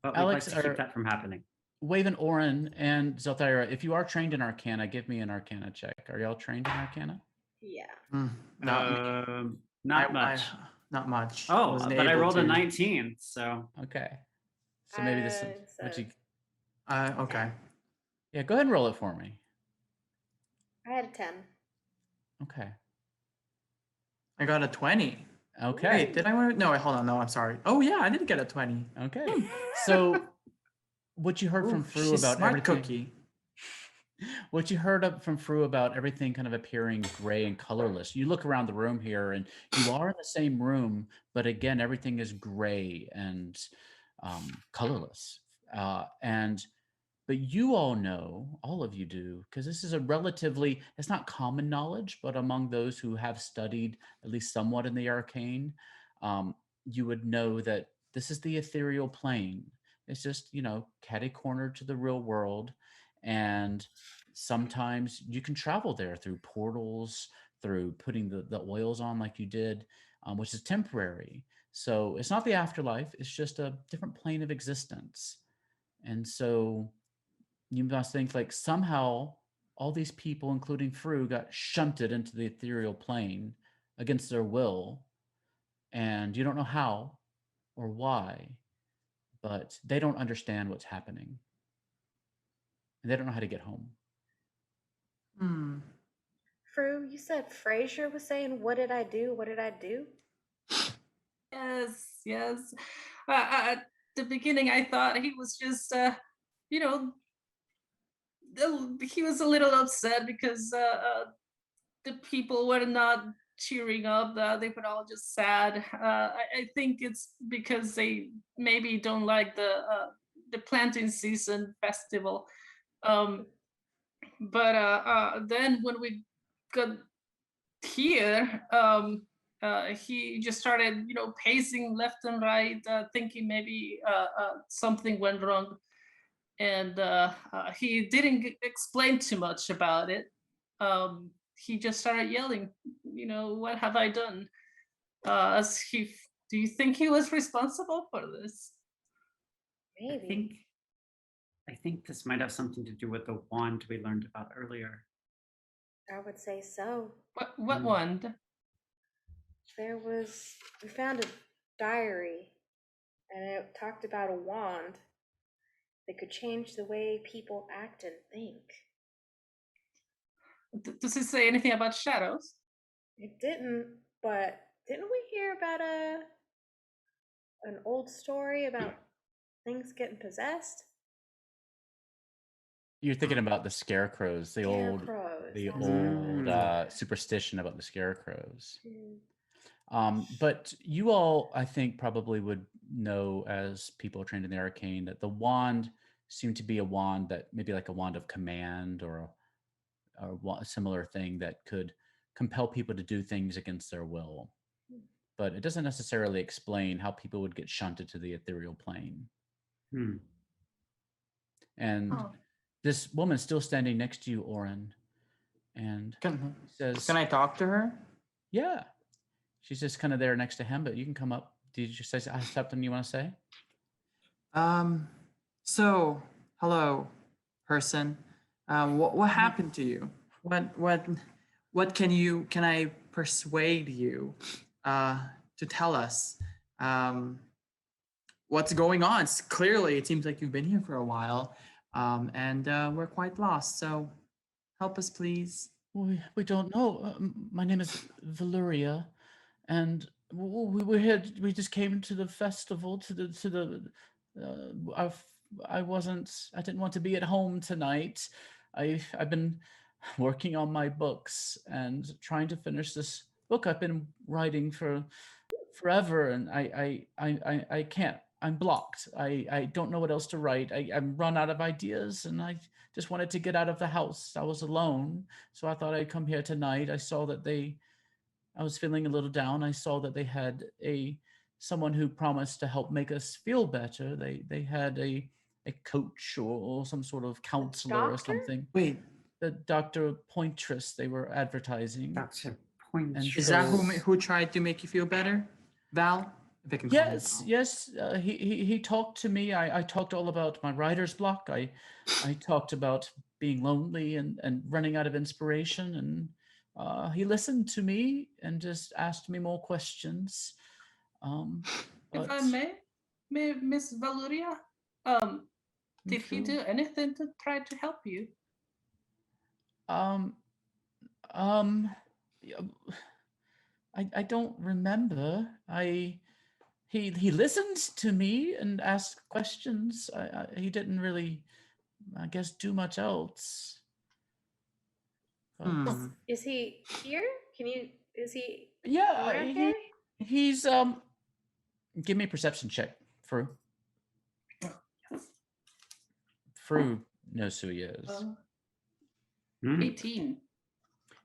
But we'd like to keep that from happening. Waven, Oren, and Zelthyra, if you are trained in Arcana, give me an Arcana check. Are y'all trained in Arcana? Yeah. Not much. Not much. Oh, but I rolled a 19, so. Okay. So maybe this is what you... okay. Yeah, go ahead and roll it for me. I had a 10. Okay. I got a 20. Okay. Wait, did I? No, wait, hold on. No, I'm sorry. Oh, yeah, I didn't get a 20. Okay. So what you heard from Fru about everything... cookie. What you heard from Fru about everything kind of appearing gray and colorless. You look around the room here and you are in the same room, but again, everything is gray and colorless. But you all know, all of you do, because this is a relatively, it's not common knowledge, but among those who have studied at least somewhat in the arcane, you would know that this is the ethereal plane. It's just, catty-cornered to the real world. And sometimes you can travel there through portals, through putting the oils on like you did, which is temporary. So it's not the afterlife, it's just a different plane of existence. And so you must think like somehow all these people, including Fru, got shunted into the ethereal plane against their will. And you don't know how or why, but they don't understand what's happening. And they don't know how to get home. Fru, you said Frasier was saying, "What did I do? What did I do?" Yes. At the beginning, I thought he was just, he was a little upset because the people were not cheering up. They were all just sad. I think it's because they maybe don't like the planting season festival. But then when we got here, he just started, pacing left and right, thinking maybe something went wrong. And he didn't explain too much about it. He just started yelling, "What have I done?" Do you think he was responsible for this? Maybe. I think this might have something to do with the wand we learned about earlier. I would say so. What wand? We found a diary, and it talked about a wand that could change the way people act and think. Does it say anything about shadows? It didn't, but didn't we hear about an old story about things getting possessed? You're thinking about the scarecrows, the old superstition about the scarecrows. But you all, I think, probably would know, as people trained in the arcane, that the wand seemed to be a wand that maybe like a wand of command or a similar thing that could compel people to do things against their will. But it doesn't necessarily explain how people would get shunted to the ethereal plane. And this woman's still standing next to you, Oren, and says, "Can I talk to her?" Yeah. She's just kind of there next to him, but you can come up. Did you say something you want to say? So, hello, person. What happened to you? What can I persuade you to tell us? what's going on. Clearly, it seems like you've been here for a while, and we're quite lost. So help us, please. We don't know. My name is Valuria, and we had we just came to the festival to the. I didn't want to be at home tonight. I've been working on my books and trying to finish this book I've been writing for forever, and I can't. I'm blocked. I don't know what else to write. I'm run out of ideas, and I just wanted to get out of the house. I was alone, so I thought I'd come here tonight. I was feeling a little down. I saw that they had someone who promised to help make us feel better. They had a coach or some sort of counselor or something. Wait, The Dr. Pointress they were advertising. Dr. Pointress. is that who tried to make you feel better, Val? If I can call you Yes, Val. yes. He talked to me. I talked all about my writer's block. I talked about being lonely and running out of inspiration, and he listened to me and just asked me more questions. If I But may Miss Valuria, did he do anything to try to help you? Yeah, I don't remember. He listened to me and asked questions. He didn't really, I guess, do much else. But, Is he here? Is he yeah, around here? he's give me a perception check, Fru. Fru knows who he is. 18.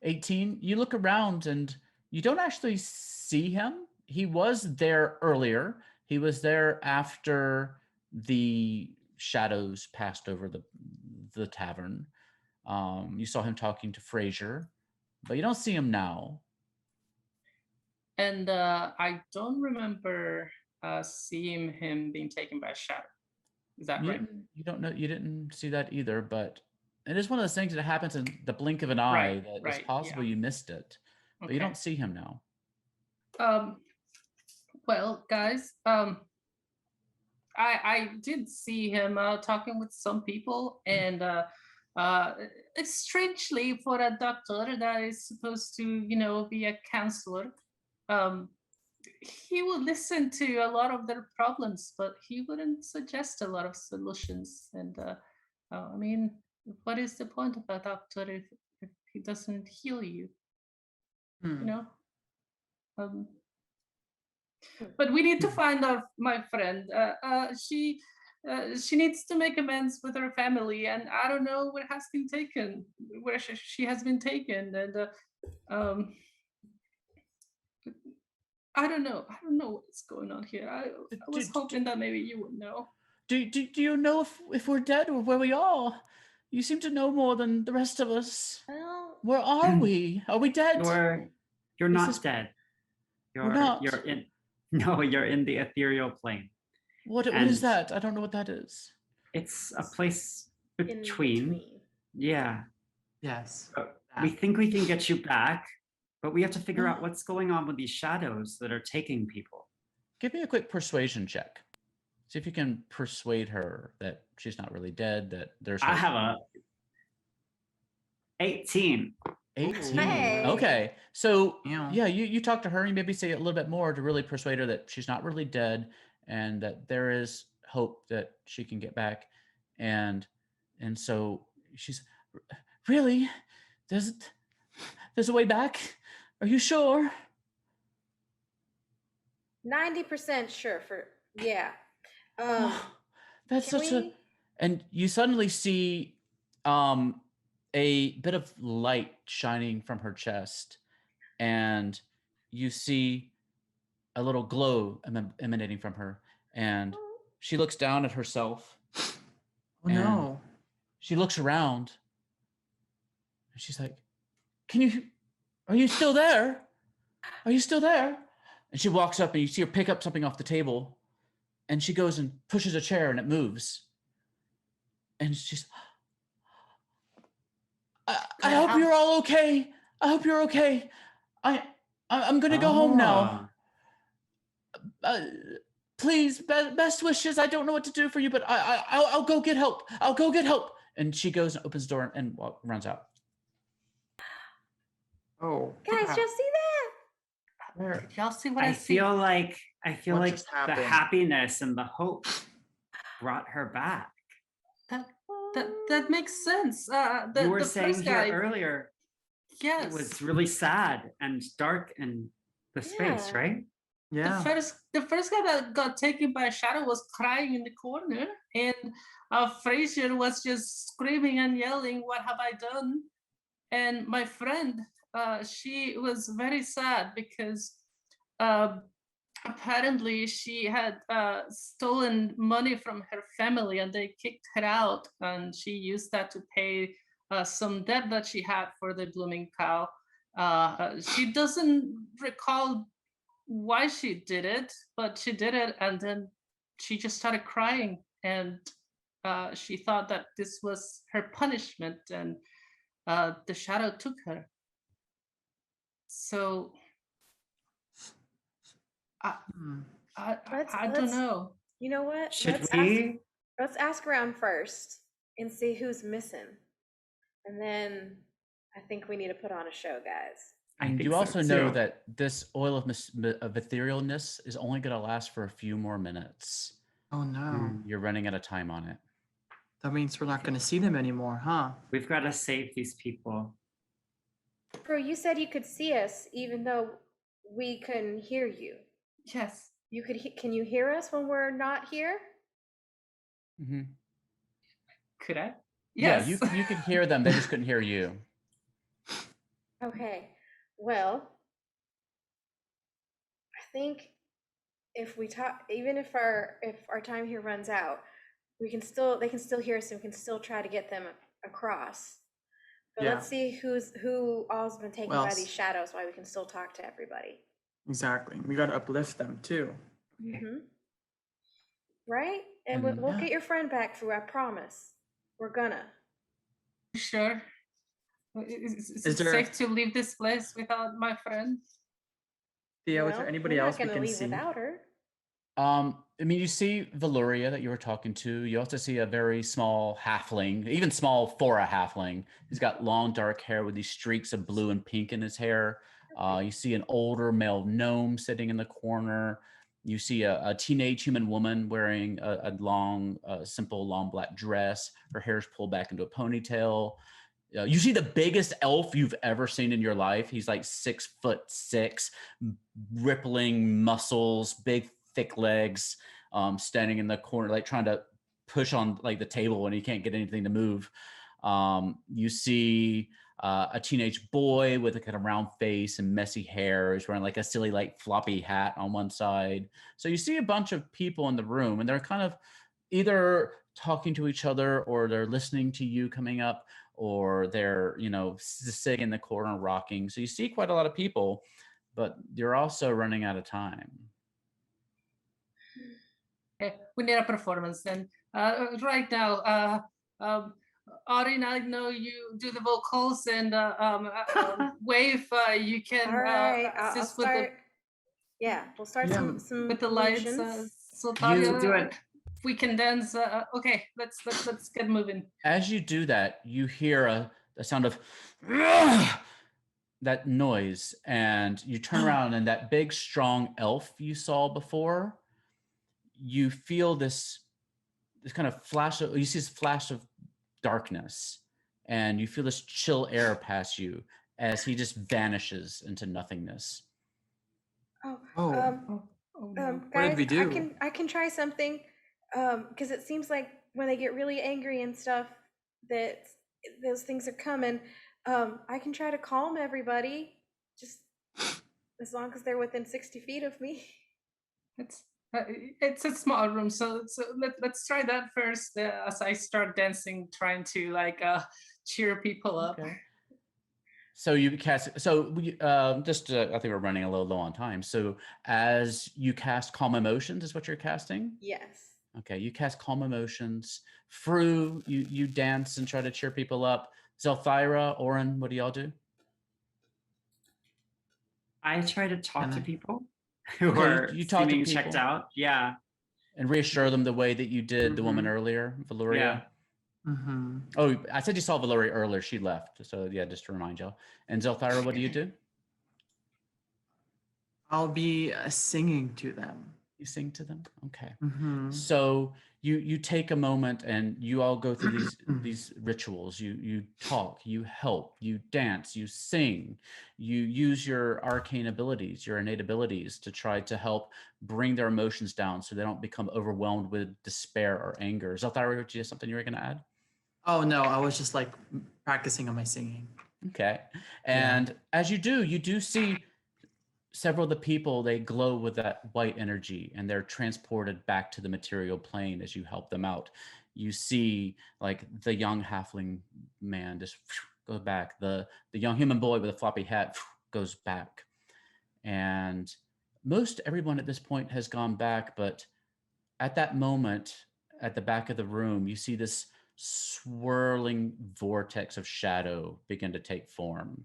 18. You look around and you don't actually see him. He was there earlier. He was there after the shadows passed over the tavern. You saw him talking to Fraser, but you don't see him now. And I don't remember seeing him being taken by a shadow. Is that right? You don't know. You didn't see that either, but it is one of those things that happens in the blink of an eye that it's possible you missed it, but you don't see him now. Well, guys, I did see him talking with some people, and strangely for a doctor that is supposed to, be a counselor, he would listen to a lot of their problems, but he wouldn't suggest a lot of solutions. And I mean, what is the point of a doctor if he doesn't heal you? But we need to find my friend. She needs to make amends with her family, and I don't know where she has been taken, and I don't know what's going on here. I was hoping that maybe you would know. Do you know if we're dead or where we are? You seem to know more than the rest of us. Well, where are we? Are we dead? You're not dead. We're not. You're in the ethereal plane. What is that? I don't know what that is. It's a place between. Yeah. Yes. We think we can get you back, but we have to figure out what's going on with these shadows that are taking people. Give me a quick persuasion check. See if you can persuade her that she's not really dead, that there's I have a 18. 18. Hey. Okay. So yeah, you talk to her, you maybe say a little bit more to really persuade her that she's not really dead and that there is hope that she can get back. And so she's really there's a way back. Are you sure? 90% sure That's such a and you suddenly see a bit of light shining from her chest, and you see a little glow emanating from her, and she looks down at herself. Oh no. She looks around and she's like, are you still there? Are you still there? And she walks up and you see her pick up something off the table, and she goes and pushes a chair and it moves. And she's, I hope you're all okay. I hope you're okay. I'm gonna go home now. please, best wishes. I don't know what to do for you, but I'll go get help. I'll go get help. And she goes and opens the door and runs out. Oh, Guys, crap. y'all see that? Where? Did y'all see what I see? feel like What the just happened? happiness and the hope brought her back. That makes sense. You were the saying first here guy, earlier, yes. it was really sad and dark in the space, Yeah. right? Yeah. The first guy that got taken by a shadow was crying in the corner, and Frazier was just screaming and yelling, "What have I done?" And my friend, she was very sad because apparently she had stolen money from her family, and they kicked her out, and she used that to pay some debt that she had for the blooming cow. She doesn't recall why she did it, but she did it, and then she just started crying, and she thought that this was her punishment, and the shadow took her. So I don't know. You know what? Should Let's ask around first and see who's missing. And then I think we need to put on a show, guys. And you also know that this oil of etherealness is only going to last for a few more minutes. Oh no. You're running out of time on it. That means we're not going to see them anymore, huh? We've got to save these people. Bro, you said you could see us even though we couldn't hear you. Yes. You could. Can you hear us when we're not here? Mm-hmm. Could I? Yes. Yeah, you could hear them. They just couldn't hear you. Okay. Well, I think if we talk, even if our time here runs out, they can still hear us, and we can still try to get them across. But let's see who all's been taken by these shadows, while we can still talk to everybody. Exactly. We got to uplift them too. Mm-hmm. Right? And we'll get your friend back, Fu. I promise. We're gonna. Sure. Is it safe to leave this place without my friend? Theo, is there anybody else we can leave see? Without her. I mean, you see Valuria that you were talking to. You also see a very small halfling, even small for a halfling. He's got long dark hair with these streaks of blue and pink in his hair. You see an older male gnome sitting in the corner. You see a teenage human woman wearing a long, simple, long black dress. Her hair's pulled back into a ponytail. You see the biggest elf you've ever seen in your life. He's like 6'6", rippling muscles, big thick legs, standing in the corner, like trying to push on like the table when he can't get anything to move. You see a teenage boy with a kind of round face and messy hair. He's wearing like a silly like floppy hat on one side. So you see a bunch of people in the room, and they're kind of either talking to each other, or they're listening to you coming up, or they're, sitting in the corner rocking. So you see quite a lot of people, but you're also running out of time. Okay, we need a performance then. Right now, Arin, I know you do the vocals, and Wave, you can assist with the... Yeah, we'll start some with the lights. So Talia, do it. We can dance. Okay, let's get moving. As you do that, you hear a sound of that noise, and you turn around, and that big, strong elf you saw before, you feel this kind of flash of, you see this flash of darkness, and you feel this chill air pass you as he just vanishes into nothingness. Guys, what did we do? I can try something, because it seems like when they get really angry and stuff, that those things are coming. I can try to calm everybody, just as long as they're within 60 feet of me. It's a small room, so let's try that first. As I start dancing, trying to cheer people up. Okay. So you cast. So I think we're running a little low on time. So as you cast Calm Emotions, is what you're casting? Yes. Okay, you cast Calm Emotions. Fru, you dance and try to cheer people up. Zelthyra, Oren, what do y'all do? I try to talk to people who are seeming checked out. Yeah. and reassure them the way that you did the woman earlier, Valoria. Oh, I said you saw Valoria earlier. She left. So yeah, just to remind y'all. And Zelthira, what do you do? I'll be singing to them. You sing to them? Okay. So you take a moment and you all go through these rituals. You talk, you help, you dance, you sing, you use your arcane abilities, your innate abilities to try to help bring their emotions down so they don't become overwhelmed with despair or anger. Zelthira, do you have something you were going to add? Oh no, I was just like practicing on my singing. Okay. And as you do see several of the people, they glow with that white energy and they're transported back to the material plane as you help them out. You see like the young halfling man just goes back. The young human boy with a floppy hat goes back. And most everyone at this point has gone back, but at that moment, at the back of the room, you see this swirling vortex of shadow begin to take form.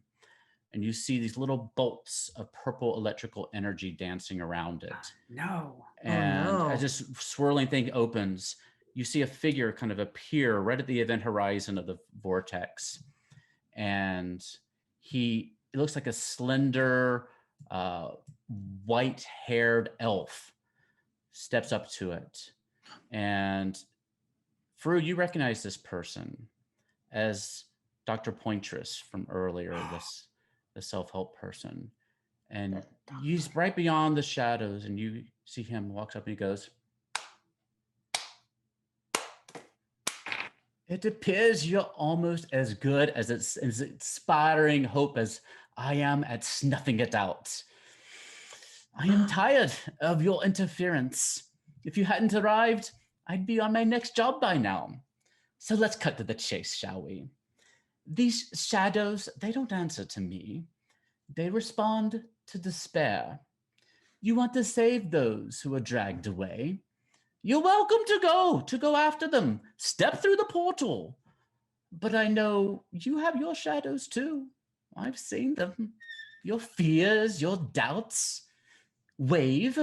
And you see these little bolts of purple electrical energy dancing around it. And as this swirling thing opens, you see a figure kind of appear right at the event horizon of the vortex. And it looks like a slender, white-haired elf steps up to it. And Fru, you recognize this person as Dr. Pointress from earlier, the self-help person. And he's right beyond the shadows, and you see him walks up and he goes, "It appears you're almost as good as inspiring hope as I am at snuffing it out. I am tired of your interference. If you hadn't arrived, I'd be on my next job by now. So let's cut to the chase, shall we? These shadows, they don't answer to me. They respond to despair. You want to save those who are dragged away. You're welcome to go after them. Step through the portal. But I know you have your shadows too. I've seen them. Your fears, your doubts. Wave,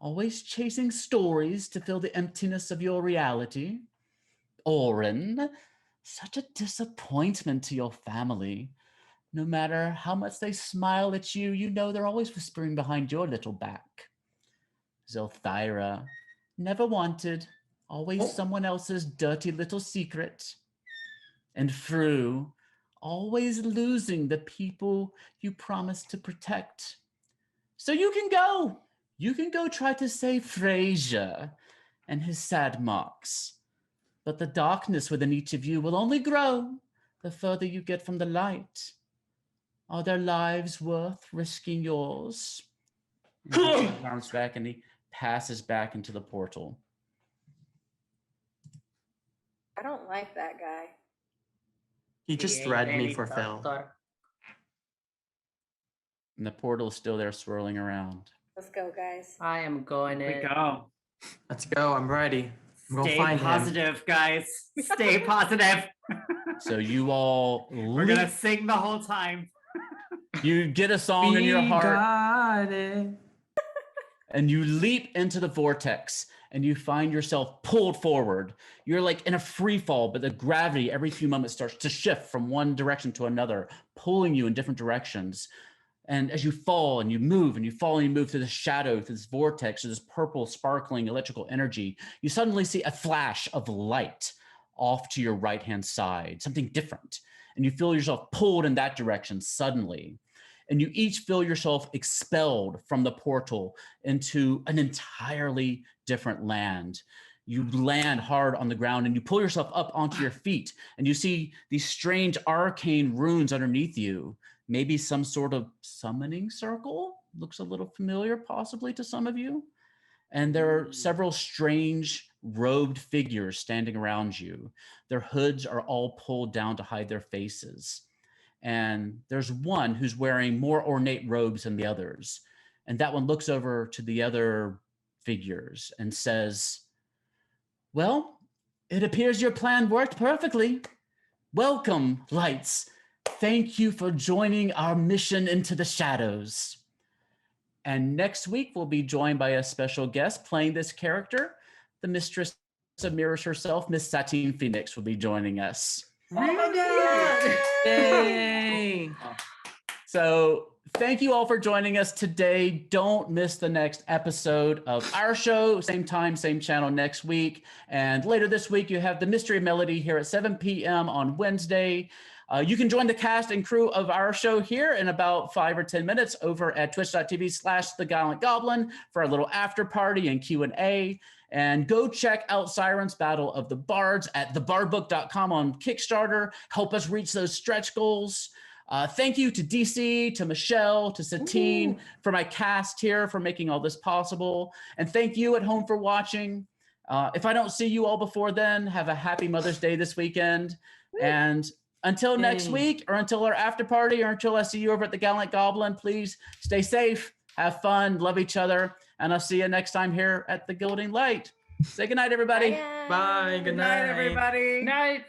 always chasing stories to fill the emptiness of your reality. Orin, such a disappointment to your family. No matter how much they smile at you, you know they're always whispering behind your little back. Zelthira, never wanted, always someone else's dirty little secret. And Fru, always losing the people you promised to protect. So you can go. You can go try to save Frasier and his sad marks. But the darkness within each of you will only grow the further you get from the light. Are their lives worth risking yours? He arms back and he passes back into the portal. I don't like that guy. He just read me for Phil. And the portal is still there swirling around. Let's go, guys. I am going in. We go. Let's go. I'm ready. Stay positive, guys. Stay positive. So you all We're gonna sing the whole time. You get a song in your heart. Got it. And you leap into the vortex and you find yourself pulled forward. You're like in a free fall, but the gravity every few moments starts to shift from one direction to another, pulling you in different directions. And as you fall and you move and you fall and you move through the shadow, through this vortex, through this purple sparkling electrical energy, you suddenly see a flash of light off to your right-hand side, something different. And you feel yourself pulled in that direction suddenly. And you each feel yourself expelled from the portal into an entirely different land. You land hard on the ground and you pull yourself up onto your feet and you see these strange arcane runes underneath you. Maybe some sort of summoning circle. Looks a little familiar possibly to some of you. And there are several strange robed figures standing around you. Their hoods are all pulled down to hide their faces. And there's one who's wearing more ornate robes than the others. And that one looks over to the other figures and says, "Well, it appears your plan worked perfectly. Welcome, Lights. Thank you for joining our mission into the shadows." And next week, we'll be joined by a special guest playing this character. the mistress of mirrors herself, Miss Satine Phoenix, will be joining us. Yay! So thank you all for joining us today. Don't miss the next episode of our show. Same time, same channel next week. And later this week, you have the Mystery Melody here at 7 p.m. on Wednesday. You can join the cast and crew of our show here in about 5 or 10 minutes over at twitch.tv/The Gallant Goblin for a little after party and Q&A. And go check out Siren's Battle of the Bards at thebardbook.com on Kickstarter. Help us reach those stretch goals. Thank you to DC, to Michelle, to Satine, for my cast here, for making all this possible. And thank you at home for watching. If I don't see you all before then, have a happy Mother's Day this weekend. And until next week, or until our after party, or until I see you over at the Gallant Goblin, please stay safe, have fun, love each other. And I'll see you next time here at the Gilding Light. Say goodnight, everybody. Bye. Good night, everybody. Night.